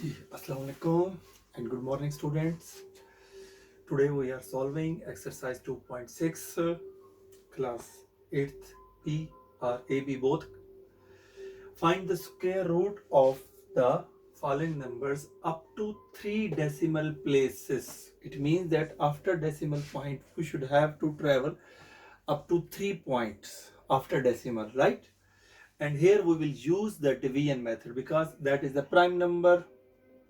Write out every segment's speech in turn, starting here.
Assalamu alaikum and good morning, students. Today we are solving exercise 2.6, class 8th B or AB both. Find the square root of the following numbers up to 3 decimal places. It means that after decimal point we should have to travel up to 3 points after decimal, right? And here we will use the division method because that is the prime number.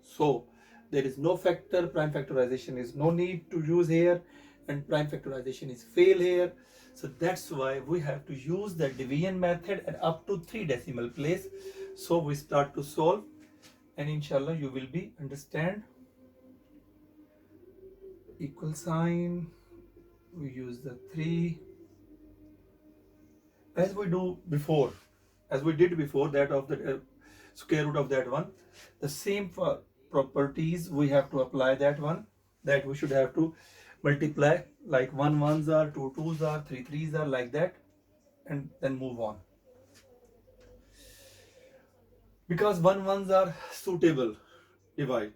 So there is no factor, prime factorization is no need to use here, and prime factorization is fail here. So that's why we have to use the division method and up to 3 decimal place. So we start to solve, and inshallah you will be understand. Equal sign, we use the 3 as we do before, as we did before that of the square root of that one. The same for properties we have to apply that one, that we should have to multiply like 1 1s are, 2 2s are, 3 3s are, like that, and then move on. Because 1 1s are suitable divide,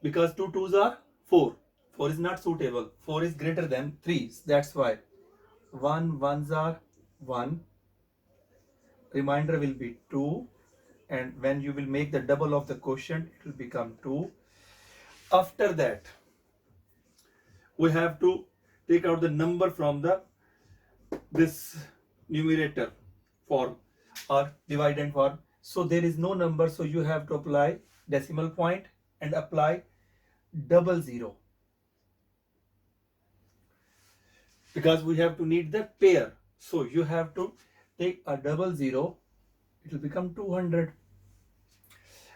because 2 2s are 4, 4 is not suitable, 4 is greater than 3, that's why 1 1s are 1, remainder will be 2, and when you will make the double of the quotient it will become 2. After that we have to take out the number from the this numerator form or dividend form. So there is no number, so you have to apply decimal point and apply double zero, because we have to need the pair. So you have to take a double zero, it will become 200.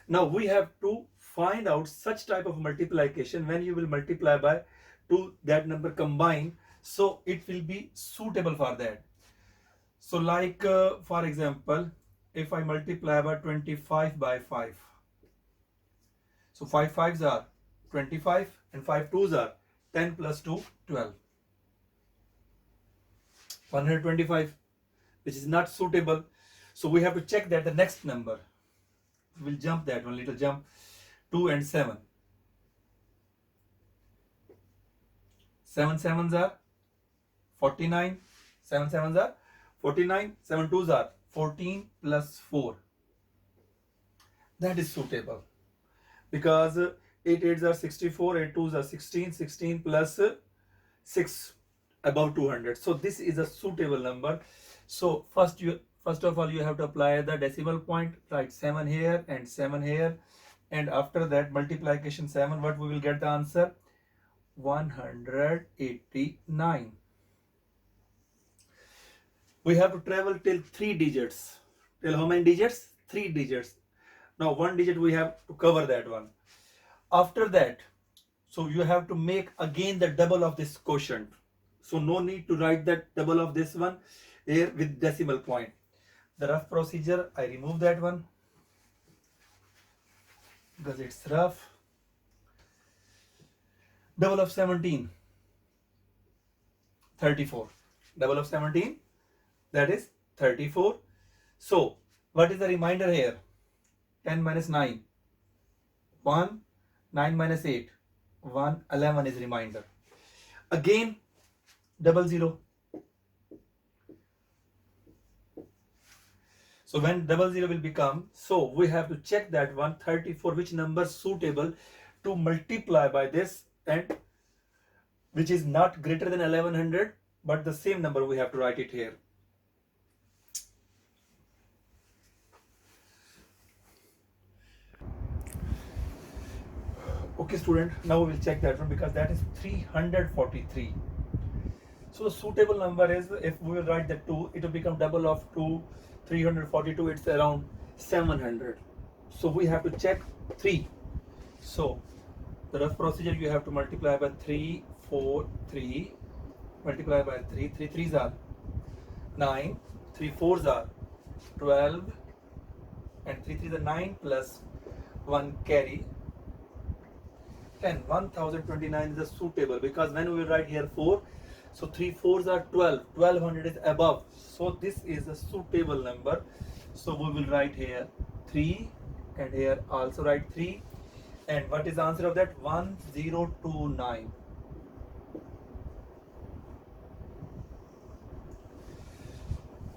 Now we have to find out such type of multiplication when you will multiply by 2 that number combine, so it will be suitable for that. So like for example, if I multiply by 25 by 5, so 5 5s are 25 and 5 2s are 10 plus 2 12, 125, which is not suitable. So we have to check that the next number, we'll jump that one little jump, 2 and 7, 7 7s are 49, 7 7s are 49, 7 2s are 14 plus 4, that is suitable, because 8 8s are 64, 8 2s are 16, 16 plus 6 above 200. So this is a suitable number. So first of all you have to apply the decimal point, write 7 here and 7 here, and after that multiplication 7, what we will get the answer, 189. We have to travel till 3 digits. Till how many digits? 3 digits. Now 1 digit we have to cover that one. After that, so you have to make again the double of this quotient. So no need to write that double of this one here with decimal point. The rough procedure, I remove that one because it's rough. Double of 17, 34. Double of 17, that is 34. So what is the remainder here? 10 minus 9, 1, 9 minus 8, 1, 11 is remainder. Again double zero. So when double zero will become, so we have to check that one, 34, which number suitable to multiply by this, and which is not greater than 1100, but the same number we have to write it here. Okay student, now we will check that one because that is 343. So the suitable number is, if we will write the 2, it will become double of 2, 342, it's around 700. So we have to check 3. So the rough procedure, you have to multiply by 3, 4, 3, multiply by 3, 3 3s are 9, 3 4s are 12, and 3 3s are 9 plus 1 carry 10. 1029 is a suitable, because when we write here 4, so 3 4s are 12, 1200 is above, so this is a suitable number. So we will write here 3, and here also write 3, And what is the answer of that? 1029.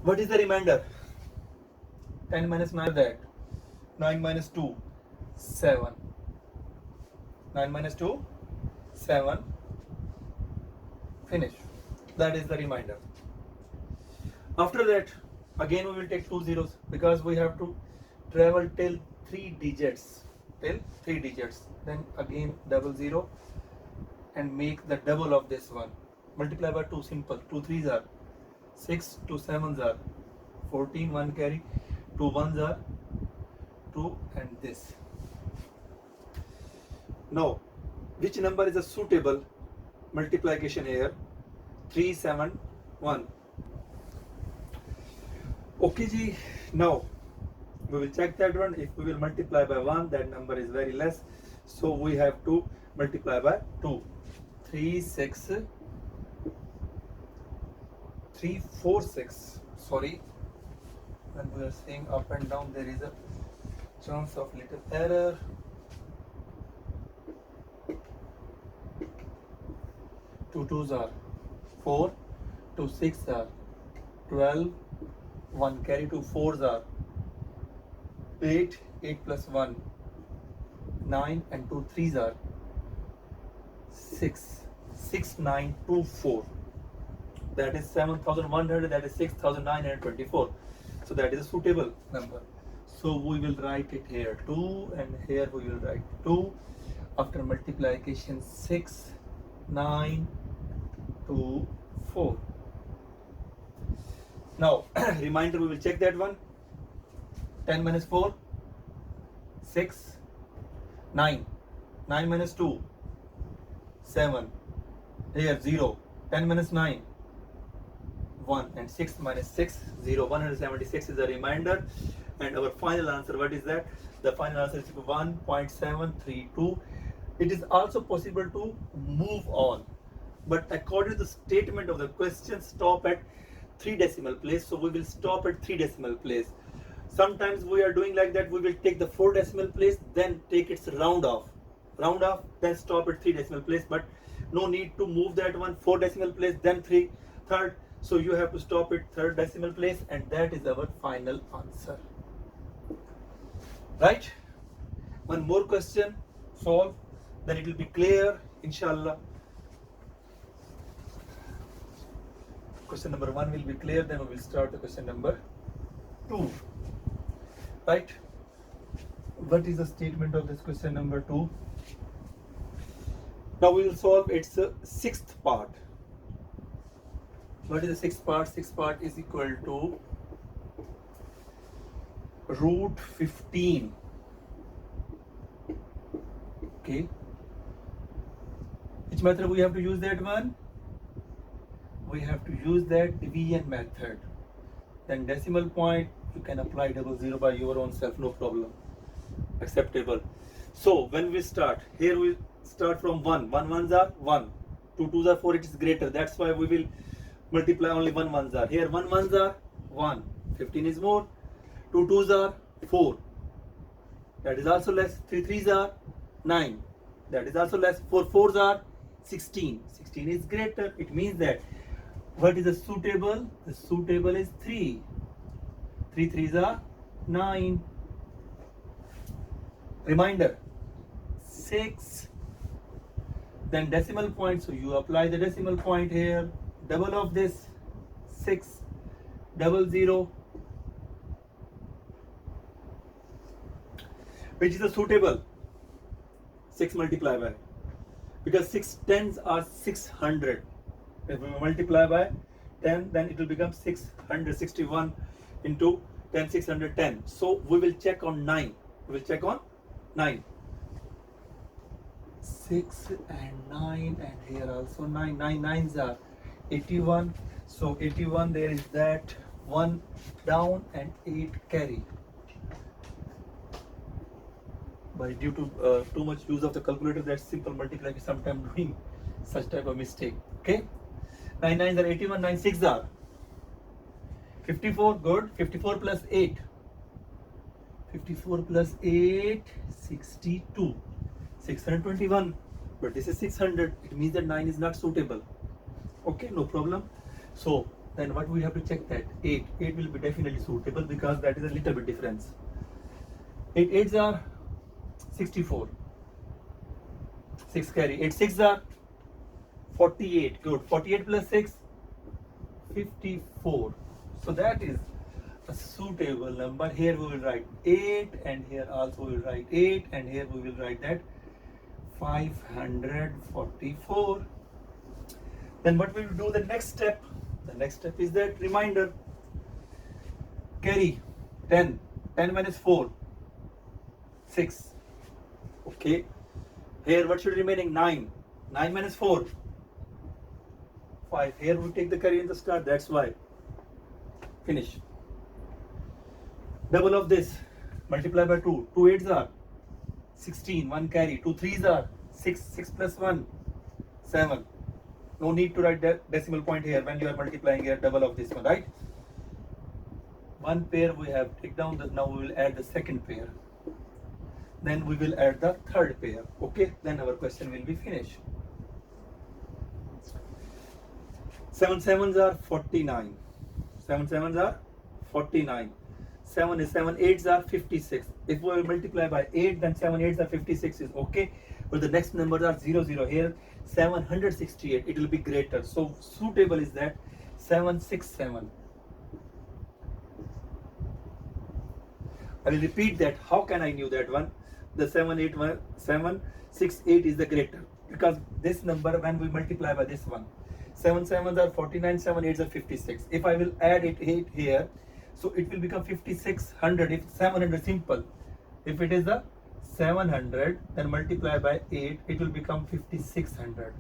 What is the remainder? 10 minus 9 that. 9 minus 2, 7. 9 minus 2, 7. Finish. That is the remainder. After that, again we will take 2 zeros because we have to travel till 3 digits. Till 3 digits. Then again double 0 and make the double of this one. Multiply by 2, simple. 2 3s are 6, 2 7s are 14, 1 carry, 2 1s are 2 and this. Now, which number is a suitable multiplication here? 3 7 1. Okay ji, now we will check that one. If we will multiply by 1, that number is very less, so we have to multiply by 2. 3 6 3 4 6. Sorry, when we are saying up and down there is a chance of little error. 2 2s are 4, 2 6 are 12, 1 carry, 2 4s are 8, 8 plus 1 9 and 2 3s are 6, 6 9 2 4. That is 7100, that is 6924. So that is a suitable number. So we will write it here 2 and here we will write 2. After multiplication 6 9 2 4. Now reminder, we will check that one. 10 minus 4 6, 9, 9 minus 2 7, here 0, 10 minus 9 1 and 6 minus 6 0. 176 is the remainder, and our final answer, what is that? The final answer is 1.732. It is also possible to move on, but according to the statement of the question, stop at 3 decimal place. So we will stop at 3 decimal place. Sometimes we are doing like that, we will take the 4 decimal place, then take its round off, then stop at 3 decimal place, but no need to move that one. 4 decimal place, then 3 third. So you have to stop at 3rd decimal place, and that is our final answer. Right? One more question, solve, then it will be clear, inshallah. Question number 1 will be clear, then we will start the question number 2. Right? What is the statement of this question number 2? Now we will solve its 6th part. What is the 6th part? 6th part is equal to root 15. Okay. Which method we have to use that one? We have to use that division method. Then decimal point, you can apply double 0 by your own self, no problem. Acceptable. So when we start, here we start from 1. 1 1s are 1. 2 2s are 4, it is greater. That's why we will multiply only 1 1s are. Here 1 1s are 1. 15 is more. 2 2s are 4. That is also less. 3 3s are 9. That is also less. 4 4s are 16. 16 is greater. It means that what is the suitable? The suitable is 3. 3 3s are 9. Reminder 6. Then decimal point. So you apply the decimal point here. Double of this 6, double 0. Which is the suitable? 6 multiply by. Because 6 tens are 600. If we multiply by 10, then it will become 661 into 10, 610. So we will check on 9. We will check on 9. 6 and 9, and here also 9. 9 9s are 81. So 81, there is that 1 down and 8 carry. But due to too much use of the calculator, that simple multiplication, sometimes doing such type of mistake. Okay. 9 9s are 81. 9 6 are 54. Good. 54 plus 8. 54 plus 8, 62. 621, but this is 600. It means that 9 is not suitable. Okay, no problem. So then what we have to check that 8 will be definitely suitable because that is a little bit difference. 8 8s are 64. 6 carry. 8 6 are 48. Good. 48 plus 6, 54. So that is a suitable number. Here we will write 8, and here also we will write 8, and here we will write that 544. Then what we will do the next step? The next step is that reminder. Carry 10. 10 minus 4, 6. Okay. Here what should remaining? 9. 9 minus 4, 5. Here we take the carry in the start. That's why. Finish. Double of this. Multiply by 2. 2 8s are 16. 1 carry. 2 3s are 6. 6 plus 1, 7. No need to write the decimal point here when you are multiplying here. Double of this one, right? One pair we have take down. Now we will add the second pair. Then we will add the third pair. Okay, then our question will be finished. 7 7s are 49. 7 7s are 49. 7 is 7 8s are 56. If we multiply by 8, then 7 8s are 56 is okay. But the next numbers are 0 0. Here 768. It will be greater. So suitable is that 767. I will repeat that. How can I knew that one? The 768 is the greater because this number when we multiply by this one, 7 7s are 49, 7 8s are 56. If I will add it 8 here, so it will become 5600. If 700 simple, if it is the 700, then multiply by 8, it will become 5600.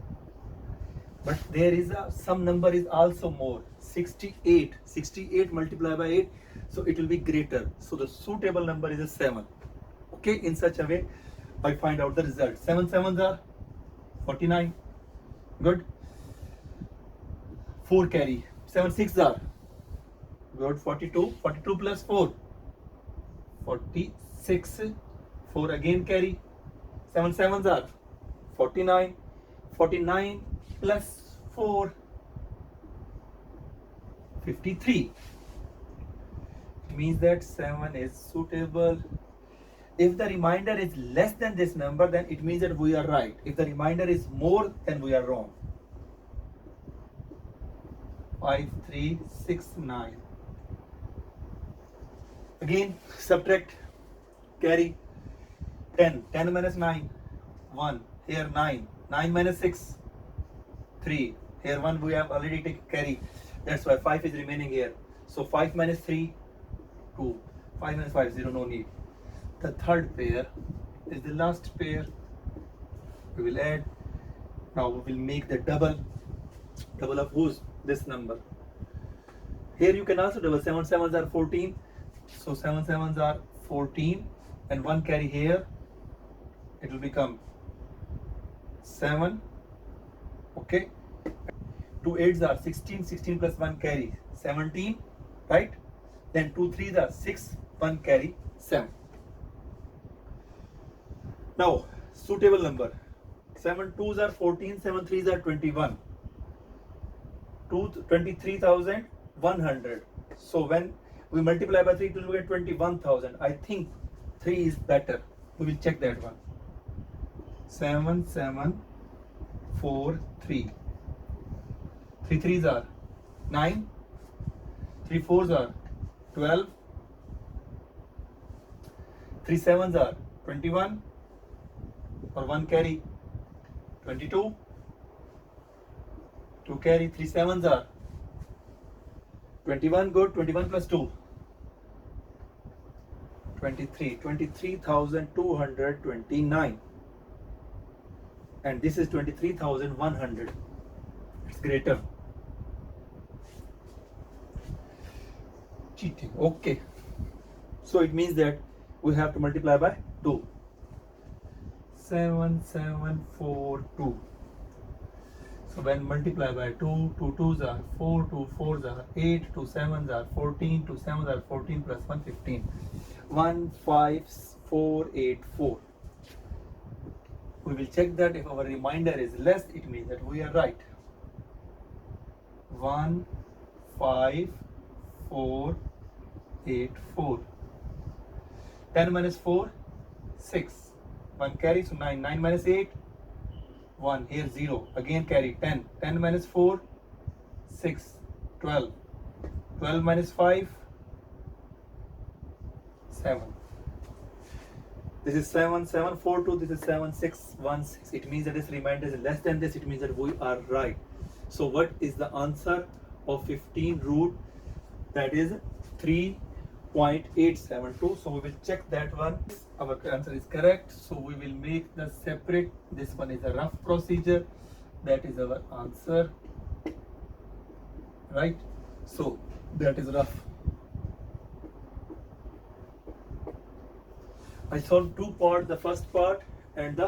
But there is some number is also more, 68. 68 multiplied by 8, so it will be greater. So the suitable number is a 7. Okay, in such a way I find out the result. 7 7s are 49. Good. 4 carry. 7 6s are good. 42. 42 plus 4, 46. 4 again carry. 7 7s are 49. 49 plus 4, 53. It means that 7 is suitable. If the remainder is less than this number, then it means that we are right. If the remainder is more, then we are wrong. 5 3 6 9. Again subtract, carry. 10 10 minus 9, 1. Here 9 9 minus 6, 3. Here 1 we have already taken carry. That's why 5 is remaining here. So 5 minus 3, 2. 5 minus 5, 0. No need. The third pair is the last pair. We will add. Now we will make the double. Double of whose? This number. Here you can also double. 7 7s are 14. So 7 7s are 14. And 1 carry here. It will become 7. Okay. 2 8s are 16. 16 plus 1 carry 17. Right? Then 2 3s are 6. 1 carry 7. Now, suitable number. 7 2s are 14. 7 3s are 21. 23,100. So when we multiply by 3, it will get 21,000. I think 3 is better. We will check that one. 7 7 4 3. 3 3s are 9. 3 4s are 12. 3 7s are 21. Or 1 carry 22. 2 carry 3 7s are 21. Good. 21 plus 2, 23. 23,229. And this is 23,100. It's greater. Cheating. Okay. So it means that we have to multiply by 2. 7 7 4 2. So when multiply by 2, 2 2s are 4, 2 4s are 8, 2 7s are 14, 2 7s are 14 plus 1 15. 1 5 4 8 4. We will check that if our remainder is less, it means that we are right. 1, 5, 4, 8, 4. 10 minus 4, 6. 1 carry, so 9. 9 minus 8, 1. Here 0. Again carry 10. 10 minus 4, 6. 12. 12 minus 5, 7. This is 7, 7, 4, 2. This is 7, 6, 1, 6. It means that this remainder is less than this. It means that we are right. So what is the answer of 15 root? That is 3.872. So we will check that one. Our answer is correct. So we will make the separate. This one is a rough procedure. That is our answer. Right? So that is rough. I solved two parts, the first part and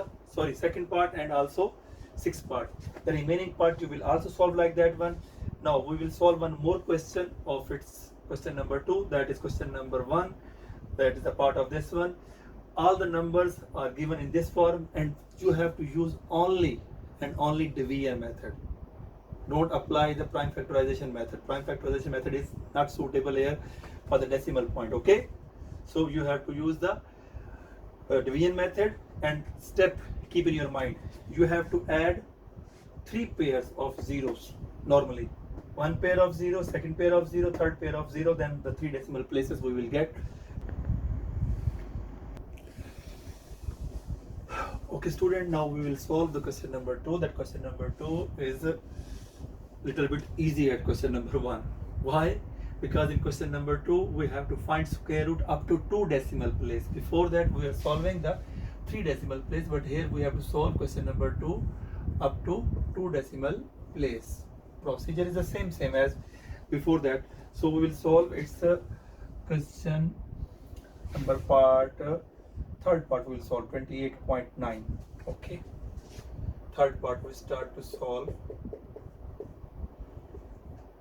second part and also sixth part. The remaining part you will also solve like that one. Now we will solve one more question of its question number 2. That is question number 1. That is a part of this one. All the numbers are given in this form and you have to use only and only division method. Don't apply the prime factorization method. Prime factorization method is not suitable here for the decimal point. Okay, so you have to use the division method. And step, keep in your mind, you have to add 3 pairs of zeros normally. 1 pair of 0, second pair of 0, third pair of 0, then the 3 decimal places we will get. Okay student, now we will solve the question number 2. That question number 2 is a little bit easier at question number 1. Why? Because in question number 2 we have to find square root up to 2 decimal place. Before that we are solving the 3 decimal place, but here we have to solve question number 2 up to 2 decimal place. Procedure is the same as before that. So we will solve its question number part. Third part we will solve 28.9. Okay, third part we start to solve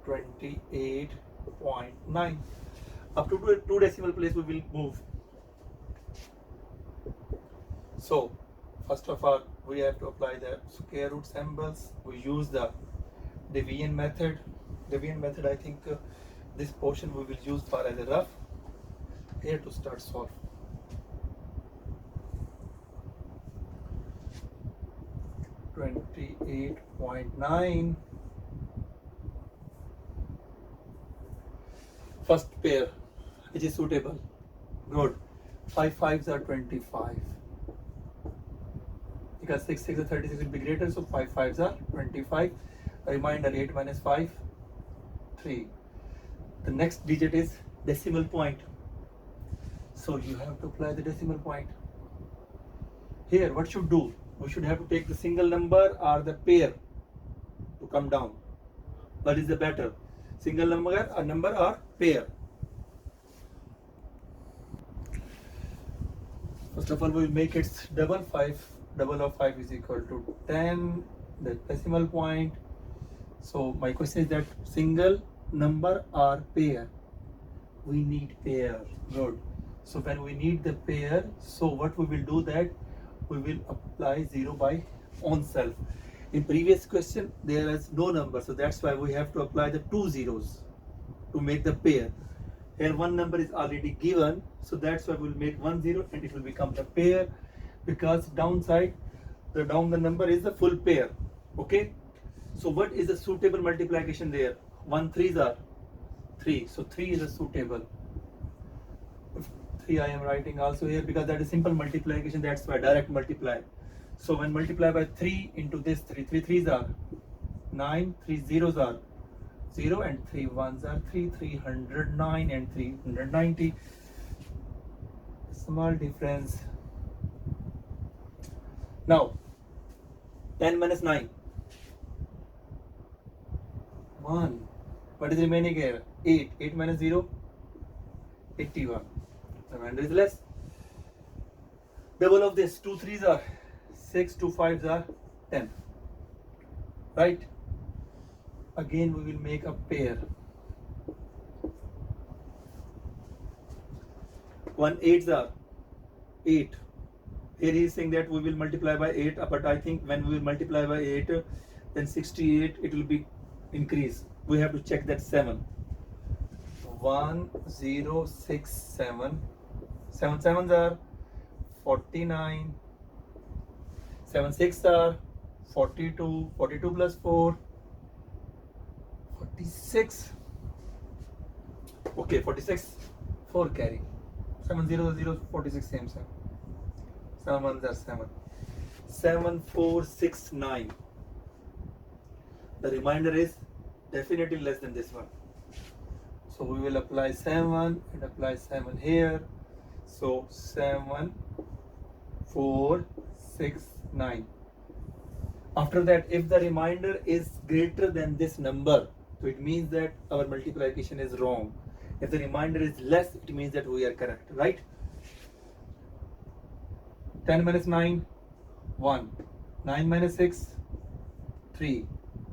28.9. Up to 2 decimal place we will move. So first of all we have to apply the square root symbols. We use the division method. Division method, I think this portion we will use for as a rough. Here to start solve. .9. First pair which is suitable. Good. 5 5s are 25. Because 6 6 are 36 will be greater, so 5 5s are 25. Reminder, 8 minus 5, 3. The next digit is decimal point. So you have to apply the decimal point. Here, what should do? We should have to take the single number or the pair to come down. What is the better? Single number or pair? First of all, we will make it double. 5 double of 5 is equal to 10. The decimal point. So my question is that single number or pair? We need pair. Good. So when we need the pair, so what we will do that we will apply 0 by own self. In previous question there is no number, so that's why we have to apply the 2 zeros to make the pair. Here one number is already given, so that's why we will make 1 0 and it will become the pair, because downside the number is the full pair. Okay, so what is the suitable multiplication there? 1 3s are 3, so 3 is a suitable. 3 I am writing also here because that is simple multiplication, that's why direct multiply. So when multiply by 3 into this 3, 3 3s are 9, 3 zeros are 0 and 3 1s are 3, 309 and 390. Small difference. Now 10 minus 9, 1. What is remaining here? 8. 8 minus 0, 81. The remainder is less. Double of this, 2 3s are 6, 2 5s are 10. Right? Again we will make a pair. 1 8s are 8. Here he is saying that we will multiply by 8, but I think when we will multiply by 8, then 68 it will be increase. We have to check that 7. 1 0 6 7. 7 sevens are 49. 7 6 are 42. 42 plus 4 46. Okay, 46. 4 carry. 7 0 0 46 same 7. 7 ones are 7. 7 4 6 9. The remainder is definitely less than this one. So we will apply 7 and apply 7 here. So 7 4 6 9. After that, if the remainder is greater than this number, so it means that our multiplication is wrong. If the remainder is less, it means that we are correct, right? 10 minus 9, 1. 9 minus 6, 3.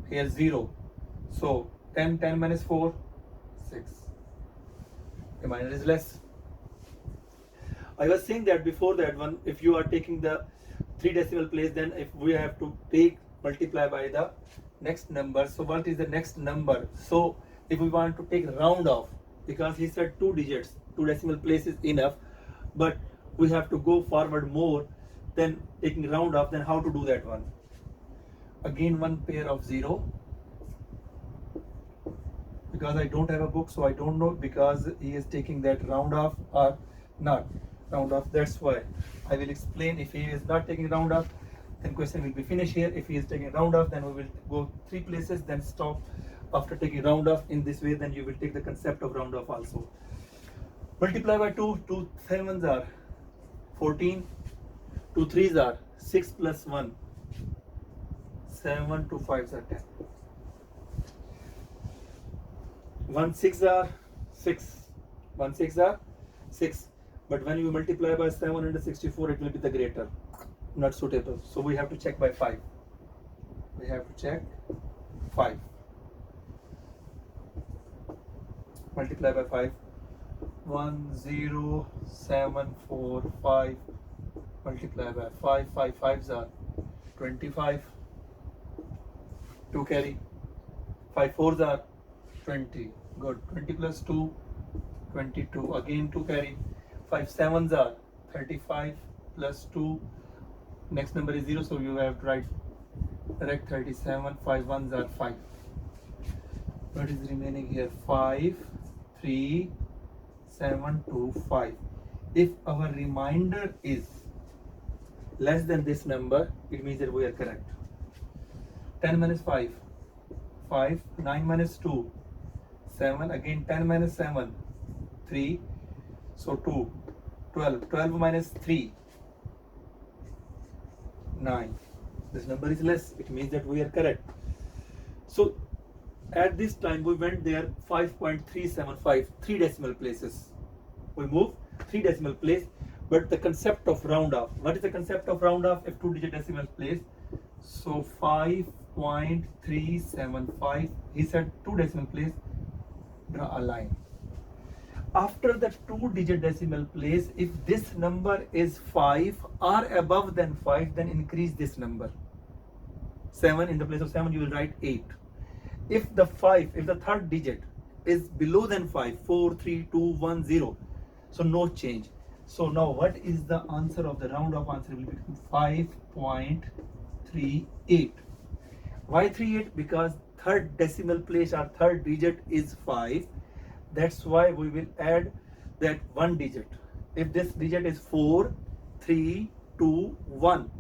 Here 0. So 10 minus 4, 6. Remainder is less. I was saying that before that one, if you are taking the 3 decimal place, then if we have to multiply by the next number. So what is the next number? So if we want to take round off, because he said 2 digits, 2 decimal place is enough, but we have to go forward more than taking round off. Then how to do that one? Again, one pair of 0. Because I don't have a book, so I don't know because he is taking that round off or not round off. That's why I will explain. If he is not taking round off, then question will be finished here. If he is taking round off, then we will go 3 places, then stop after taking round off. In this way, then you will take the concept of round off also. Multiply by 2. 2 sevens are 14. 2 threes are 6 plus 1. 7. 2 fives are 10. 1 6 are 6. 1 6 are 6. But when you multiply by 764, it will be the greater. Not suitable. So we have to check by 5. We have to check 5. Multiply by 5. 1 0 7 4 5. Multiply by 5. 5 fives are 25. 2 carry. 5 fours are 20. Good. 20 plus 2, 22. Again 2 carry. 5 sevens are 35 plus 2. Next number is 0, so you have to write correct 37. 5 ones are 5. What is remaining here? 5, 3, 7, 2, 5. If our remainder is less than this number, it means that we are correct. 10 minus 5, 5. 9 minus 2, 7. Again 10 minus 7, 3. So 2. 12. 12 minus 3, 9. This number is less. It means that we are correct. So at this time we went there 5.375, 3 decimal places. We move 3 decimal place, but the concept of round off. What is the concept of round off if 2-digit decimal place? So 5.375. He said 2 decimal place. Draw a line. After the 2-digit decimal place, if this number is 5 or above than 5, then increase this number. 7, in the place of 7 you will write 8. If the 3rd digit is below than 5, 4, 3, 2, 1, 0, so no change. So now what is the answer of the round off? Answer will be 5.38. Why 38? Because 3rd decimal place or 3rd digit is 5. That's why we will add that 1 digit. If this digit is 4, 3, 2, 1,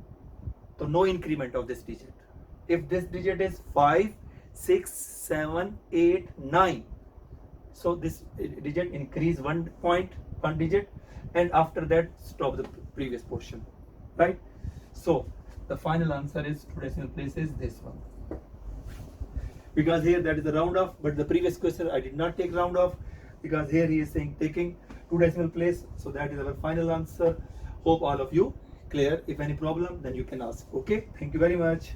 so no increment of this digit. If this digit is 5, 6, 7, 8, 9, so this digit increase 1 digit, and after that stop the previous portion, right? So the final answer is 2 decimal place is this one. Because here that is the round off, but the previous question I did not take round off, because here he is saying taking 2 decimal place. So that is our final answer. Hope all of you clear. If any problem, then you can ask. Okay, thank you very much.